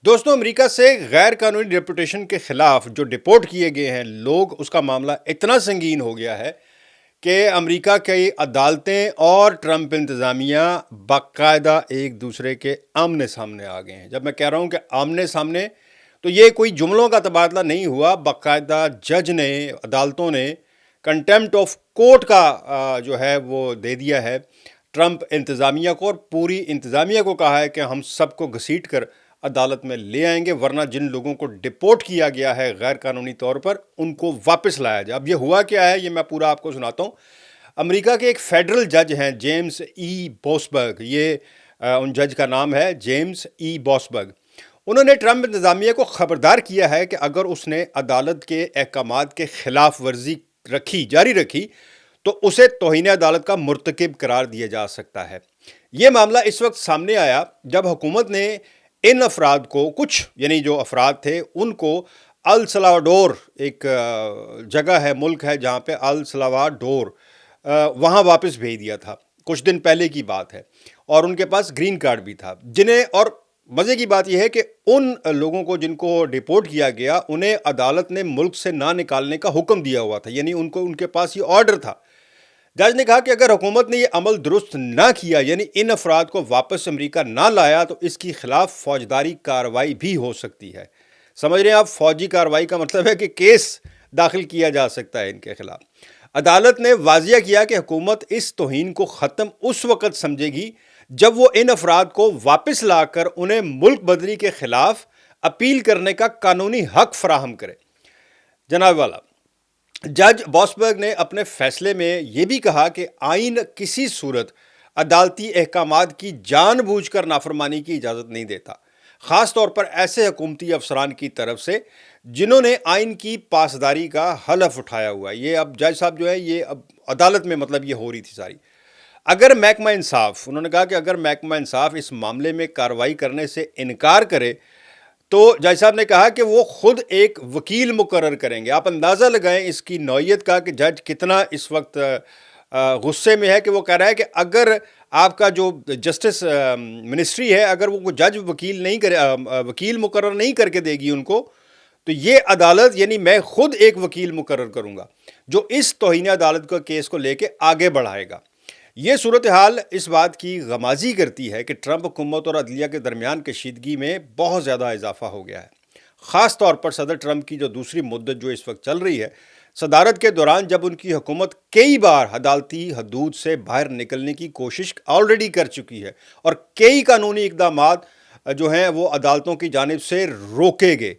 دوستوں، امریکہ سے غیر قانونی ڈیپورٹیشن کے خلاف جو ڈپورٹ کیے گئے ہیں لوگ، اس کا معاملہ اتنا سنگین ہو گیا ہے کہ امریکہ کی عدالتیں اور ٹرمپ انتظامیہ باقاعدہ ایک دوسرے کے آمنے سامنے آ گئے ہیں۔ جب میں کہہ رہا ہوں کہ آمنے سامنے، تو یہ کوئی جملوں کا تبادلہ نہیں ہوا، باقاعدہ جج نے، عدالتوں نے کنٹیمپٹ آف کورٹ کا جو ہے وہ دے دیا ہے ٹرمپ انتظامیہ کو، اور پوری انتظامیہ کو کہا ہے کہ ہم سب کو گھسیٹ کر عدالت میں لے آئیں گے، ورنہ جن لوگوں کو ڈپورٹ کیا گیا ہے غیر قانونی طور پر ان کو واپس لایا جائے۔ اب یہ ہوا کیا ہے، یہ میں پورا آپ کو سناتا ہوں۔ امریکہ کے ایک فیڈرل جج ہیں جیمز ای بوسبرگ، یہ ان جج کا نام ہے جیمز ای بوسبرگ۔ انہوں نے ٹرمپ انتظامیہ کو خبردار کیا ہے کہ اگر اس نے عدالت کے احکامات کے خلاف ورزی جاری رکھی تو اسے توہین عدالت کا مرتکب قرار دیا جا سکتا ہے۔ یہ معاملہ اس وقت سامنے آیا جب حکومت نے ان افراد کو، یعنی جو افراد تھے ان کو السلواڈور، ایک جگہ ہے، ملک ہے جہاں پہ السلواڈور، وہاں واپس بھیج دیا تھا۔ کچھ دن پہلے کی بات ہے، اور ان کے پاس گرین کارڈ بھی تھا، اور مزے کی بات یہ ہے کہ ان لوگوں کو جن کو ڈپورٹ کیا گیا انہیں عدالت نے ملک سے نہ نکالنے کا حکم دیا ہوا تھا، یعنی ان کے پاس یہ آرڈر تھا۔ جج نے کہا کہ اگر حکومت نے یہ عمل درست نہ کیا، یعنی ان افراد کو واپس امریکہ نہ لایا، تو اس کی خلاف فوجداری کارروائی بھی ہو سکتی ہے۔ سمجھ رہے ہیں آپ، فوجی کارروائی کا مطلب ہے کہ کیس داخل کیا جا سکتا ہے ان کے خلاف۔ عدالت نے واضح کیا کہ حکومت اس توہین کو ختم اس وقت سمجھے گی جب وہ ان افراد کو واپس لا کر انہیں ملک بدری کے خلاف اپیل کرنے کا قانونی حق فراہم کرے۔ جناب والا، جج بوسبرگ نے اپنے فیصلے میں یہ بھی کہا کہ آئین کسی صورت عدالتی احکامات کی جان بوجھ کر نافرمانی کی اجازت نہیں دیتا، خاص طور پر ایسے حکومتی افسران کی طرف سے جنہوں نے آئین کی پاسداری کا حلف اٹھایا ہوا ہے۔ یہ اب جج صاحب جو ہے، یہ اب عدالت میں مطلب یہ ہو رہی تھی ساری۔ اگر محکمہ انصاف، انہوں نے کہا کہ اگر محکمہ انصاف اس معاملے میں کارروائی کرنے سے انکار کرے تو جج صاحب نے کہا کہ وہ خود ایک وکیل مقرر کریں گے۔ آپ اندازہ لگائیں اس کی نوعیت کا کہ جج کتنا اس وقت غصے میں ہے، کہ وہ کہہ رہا ہے کہ اگر آپ کا جو جسٹس منسٹری ہے، اگر وہ جج وکیل مقرر نہیں کر کے دے گی ان کو، تو یہ عدالت، یعنی میں خود ایک وکیل مقرر کروں گا جو اس توہین عدالت کا کیس کو لے کے آگے بڑھائے گا۔ یہ صورتحال اس بات کی غمازی کرتی ہے کہ ٹرمپ حکومت اور عدلیہ کے درمیان کشیدگی میں بہت زیادہ اضافہ ہو گیا ہے، خاص طور پر صدر ٹرمپ کی جو دوسری مدت جو اس وقت چل رہی ہے صدارت کے دوران، جب ان کی حکومت کئی بار عدالتی حدود سے باہر نکلنے کی کوشش آلریڈی کر چکی ہے، اور کئی قانونی اقدامات جو ہیں وہ عدالتوں کی جانب سے روکے گئے۔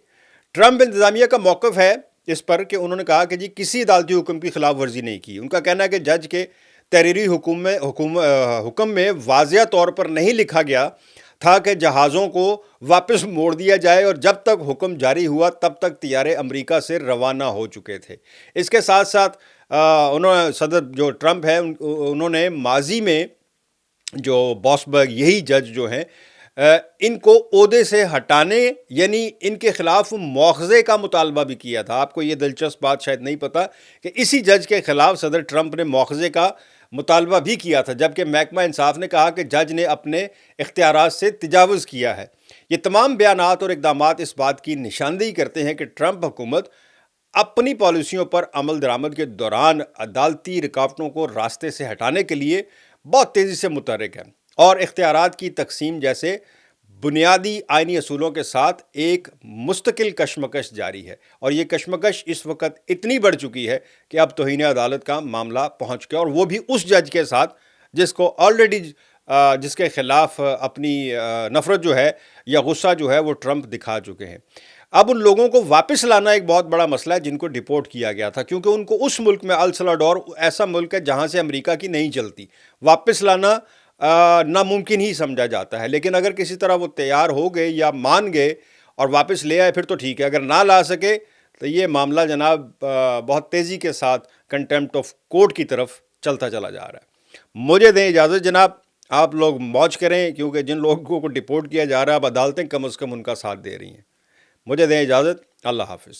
ٹرمپ انتظامیہ کا موقف ہے اس پر کہ انہوں نے کہا کہ جی کسی عدالتی حکم کی خلاف ورزی نہیں کی۔ ان کا کہنا ہے کہ جج کے تحریری حکم میں واضح طور پر نہیں لکھا گیا تھا کہ جہازوں کو واپس موڑ دیا جائے، اور جب تک حکم جاری ہوا تب تک طیارے امریکہ سے روانہ ہو چکے تھے۔ اس کے ساتھ ساتھ صدر جو ٹرمپ ہے انہوں نے ماضی میں جو بوسبرگ، یہی جج جو ہیں، ان کو عہدے سے ہٹانے، یعنی ان کے خلاف مواخذے کا مطالبہ بھی کیا تھا۔ آپ کو یہ دلچسپ بات شاید نہیں پتہ کہ اسی جج کے خلاف صدر ٹرمپ نے مواخذے کا مطالبہ بھی کیا تھا، جبکہ محکمہ انصاف نے کہا کہ جج نے اپنے اختیارات سے تجاوز کیا ہے۔ یہ تمام بیانات اور اقدامات اس بات کی نشاندہی کرتے ہیں کہ ٹرمپ حکومت اپنی پالیسیوں پر عمل درآمد کے دوران عدالتی رکاوٹوں کو راستے سے ہٹانے کے لیے بہت تیزی سے متحرک ہے، اور اختیارات کی تقسیم جیسے بنیادی آئینی اصولوں کے ساتھ ایک مستقل کشمکش جاری ہے، اور یہ کشمکش اس وقت اتنی بڑھ چکی ہے کہ اب توہین عدالت کا معاملہ پہنچ گیا، اور وہ بھی اس جج کے ساتھ جس کو آلریڈی جس کے خلاف اپنی نفرت جو ہے یا غصہ جو ہے وہ ٹرمپ دکھا چکے ہیں۔ اب ان لوگوں کو واپس لانا ایک بہت بڑا مسئلہ ہے جن کو ڈپورٹ کیا گیا تھا، کیونکہ ان کو اس ملک میں، السلواڈور ایسا ملک ہے جہاں سے امریکہ کی نہیں چلتی، واپس لانا ناممکن ہی سمجھا جاتا ہے۔ لیکن اگر کسی طرح وہ تیار ہو گئے یا مان گئے اور واپس لے آئے پھر تو ٹھیک ہے، اگر نہ لا سکے تو یہ معاملہ جناب بہت تیزی کے ساتھ کنٹیمپٹ آف کورٹ کی طرف چلتا چلا جا رہا ہے۔ مجھے دیں اجازت جناب، آپ لوگ موج کریں، کیونکہ جن لوگوں کو ڈپورٹ کیا جا رہا ہے اب عدالتیں کم از کم ان کا ساتھ دے رہی ہیں۔ مجھے دیں اجازت، اللہ حافظ۔